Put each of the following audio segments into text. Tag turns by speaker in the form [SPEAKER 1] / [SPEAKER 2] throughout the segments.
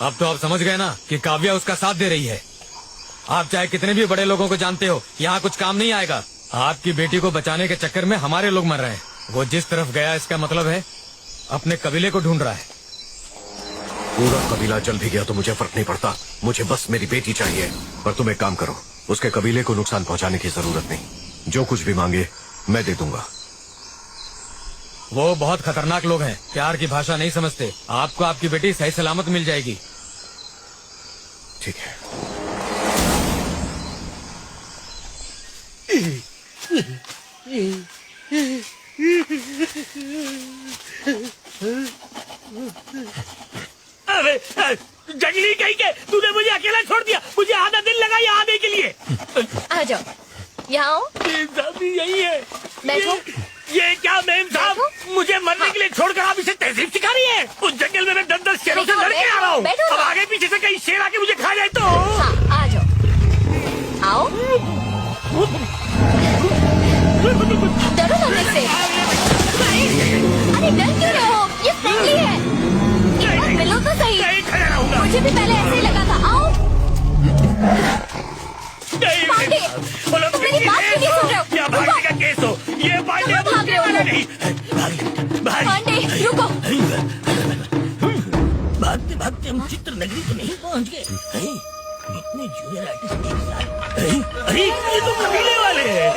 [SPEAKER 1] अब तो आप समझ गए ना कि काव्या उसका साथ दे रही है। आप चाहे कितने भी बड़े लोगों को जानते हो, यहाँ कुछ काम नहीं आएगा। आपकी बेटी को बचाने के चक्कर में हमारे लोग मर रहे हैं। वो जिस तरफ गया इसका मतलब है अपने कबीले को ढूंढ रहा है।
[SPEAKER 2] पूरा कबीला जल भी गया तो मुझे फर्क नहीं पड़ता, मुझे बस मेरी बेटी चाहिए। पर तुम एक काम करो, उसके कबीले को नुकसान पहुंचाने की जरूरत नहीं। जो कुछ भी मांगे मैं दे दूंगा।
[SPEAKER 1] वो बहुत खतरनाक लोग हैं, प्यार की भाषा नहीं समझते। आपको आपकी बेटी सही सलामत मिल जाएगी।
[SPEAKER 2] ठीक है।
[SPEAKER 3] अरे जंगली कहीं के, तूने मुझे अकेला छोड़ दिया। मुझे आधा दिन लगा यहाँ आने के लिए।
[SPEAKER 4] आ जाओ, यहाँ आओ।
[SPEAKER 3] मेम साहब भी यही है।
[SPEAKER 4] बैठो।
[SPEAKER 3] ये क्या मेम साहब, मुझे मरने के लिए छोड़कर आप इसे तहजीब सिखा रही है। उस जंगल में मैं 10-10 शेरों से लड़ के आ रहा हूँ। अब आगे पीछे से कहीं शेर आके मुझे खा जाए तो।
[SPEAKER 4] हाँ, आ जाओ, आओ। डरो ना मुझसे। अरे डर क्यों रहे हो? ये फ्रेंडली है। एक बार मिलो तो सही। मुझे भी पहले ऐसे ही लगा था। आओ। पांडे, तुम मेरी बात क्यों नहीं सुन रहे हो?
[SPEAKER 3] क्या भागने का केस हो? ये पांडे अब
[SPEAKER 4] भाग रहे हो?
[SPEAKER 3] नहीं।
[SPEAKER 4] पांडे रुको।
[SPEAKER 3] भागते भागते हम चित्र नगरी तो नहीं पहुंच गए। इतने जूनियर आर्टिस्ट एक साथ। अरे ये तो कबीले वाले हैं।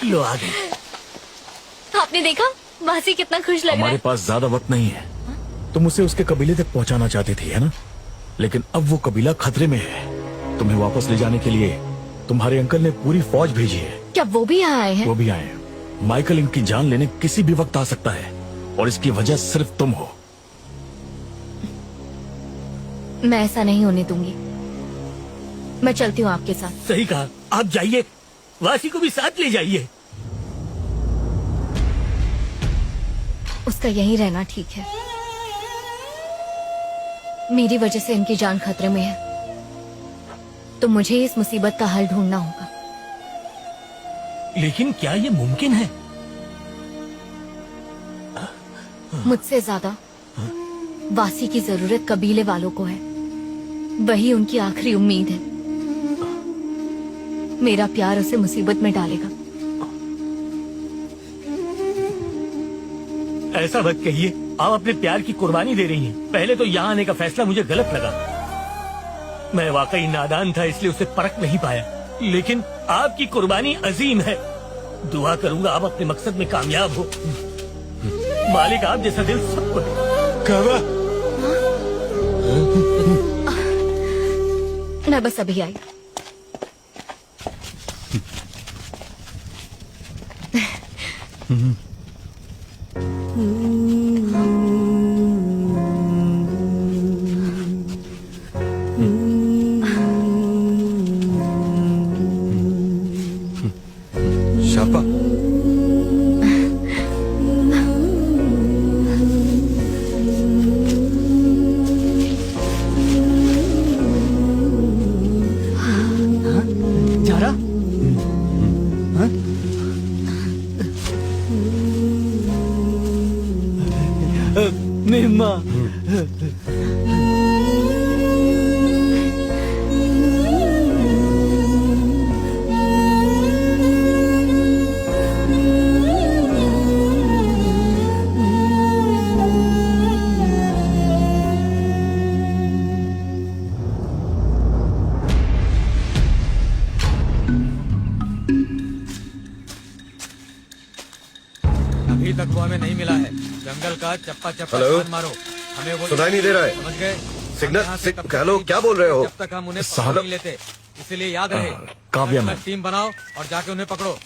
[SPEAKER 3] लो आ गई।
[SPEAKER 4] आपने देखा मासी कितना खुश लग रहा है।
[SPEAKER 5] हमारे पास ज्यादा वक्त नहीं है। तुम उसे उसके कबीले तक पहुंचाना चाहती थी, है ना? लेकिन अब वो कबीला खतरे में है। तुम्हें वापस ले जाने के लिए तुम्हारे अंकल ने पूरी फौज भेजी है।
[SPEAKER 4] क्या वो भी यहाँ आए हैं?
[SPEAKER 5] वो भी आए हैं। माइकल इनकी जान लेने किसी भी वक्त आ सकता है और इसकी वजह सिर्फ तुम हो।
[SPEAKER 4] मैं ऐसा नहीं होने दूंगी। मैं चलती हूँ आपके साथ।
[SPEAKER 3] सही कहा, आप जाइए, वासी को भी साथ ले जाइए।
[SPEAKER 4] उसका यहीं रहना ठीक है। मेरी वजह से इनकी जान खतरे में है, तो मुझे इस मुसीबत का हल ढूंढना होगा।
[SPEAKER 3] लेकिन क्या ये मुमकिन है?
[SPEAKER 4] मुझसे ज्यादा वासी की जरूरत कबीले वालों को है। वही उनकी आखिरी उम्मीद है। मेरा प्यार उसे मुसीबत में डालेगा।
[SPEAKER 3] ऐसा मत कहिए, आप अपने प्यार की कुर्बानी दे रही हैं। पहले तो यहाँ आने का फैसला मुझे गलत लगा। मैं वाकई नादान था, इसलिए उसे परख नहीं पाया। लेकिन आपकी कुर्बानी अजीम है। दुआ करूंगा आप अपने मकसद में कामयाब हो। मालिक आप जैसा दिल सबको है।
[SPEAKER 4] मैं बस अभी आई।
[SPEAKER 2] शापा,
[SPEAKER 3] जारा, मेम्मा,
[SPEAKER 1] हमें नहीं मिला है। जंगल का चप्पा चप्पा
[SPEAKER 2] हेलो?
[SPEAKER 1] छान मारो, हमें वो
[SPEAKER 2] सुनाई नहीं दे रहा है।
[SPEAKER 1] समझ गए?
[SPEAKER 2] सिग्नल-
[SPEAKER 1] हम यहाँ से तब तक
[SPEAKER 2] हेलो,
[SPEAKER 1] नहीं
[SPEAKER 2] क्या बोल रहे हो?
[SPEAKER 1] जब तक हम उन्हें पकड़
[SPEAKER 5] साहब-
[SPEAKER 1] नहीं लेते। इसीलिए याद रहे,
[SPEAKER 5] काव्या
[SPEAKER 1] अलग-अलग
[SPEAKER 5] मैम।
[SPEAKER 1] टीम बनाओ और जाके उन्हें पकड़ो।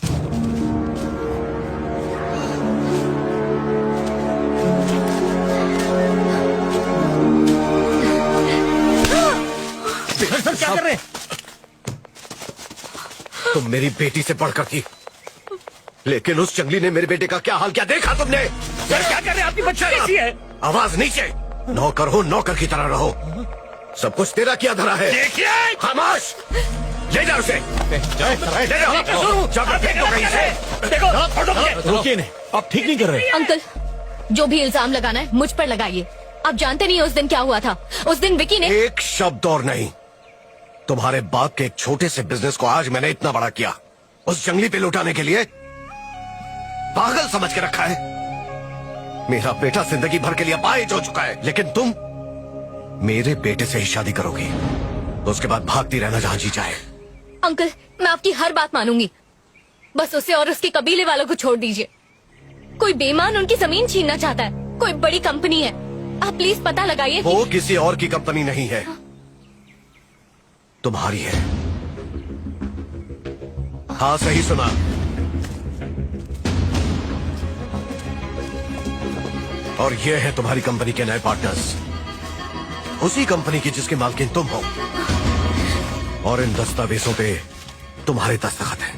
[SPEAKER 3] सर क्या कर रहे हैं?
[SPEAKER 2] तुम मेरी बेटी से बढ़कर थी, लेकिन उस जंगली ने मेरे बेटे का क्या हाल किया देखा तुमने?
[SPEAKER 3] सर क्या कर रहे हैं? आपकी बच्ची कैसी है?
[SPEAKER 2] आवाज नीचे। नौकर हो, नौकर की तरह रहो। सब कुछ तेरा किया धरा है।
[SPEAKER 3] देखिए
[SPEAKER 2] खामोश, ले जाओ उसे। ले जाओ, जाकर फेंक दो कहीं से।
[SPEAKER 3] देखो फोटो मुझे।
[SPEAKER 5] रोकिए नहीं, आप ठीक नहीं कर रहे।
[SPEAKER 4] अंकल, जो भी इल्जाम लगाना है मुझ पर लगाइए। आप जानते नहीं उस दिन क्या हुआ था। उस दिन विकी ने
[SPEAKER 2] एक शब्द और नहीं। तुम्हारे बाप के एक छोटे से बिजनेस को आज मैंने इतना बड़ा किया, उस जंगली पे लुटाने के लिए। पागल समझ के रखा है। मेरा बेटा जिंदगी भर के लिए अपाहिज हो चुका है, लेकिन तुम मेरे बेटे से ही शादी करोगी, तो उसके बाद भागती रहना जहां जी चाहे।
[SPEAKER 4] अंकल, मैं आपकी हर बात मानूंगी, बस उसे और उसके कबीले वालों को छोड़ दीजिए। कोई बेईमान उनकी जमीन छीनना चाहता है, कोई बड़ी कंपनी है। आप प्लीज पता लगाइए
[SPEAKER 2] वो
[SPEAKER 4] कि
[SPEAKER 2] किसी और की कंपनी नहीं है, तुम्हारी है। हाँ, सही सुना। और ये है तुम्हारी कंपनी के नए पार्टनर्स, उसी कंपनी की जिसकी मालकिन तुम हो। और इन दस्तावेजों पे तुम्हारे दस्तखत हैं।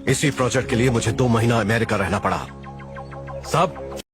[SPEAKER 2] इसी प्रोजेक्ट के लिए मुझे 2 महीना अमेरिका रहना पड़ा।
[SPEAKER 5] साहब,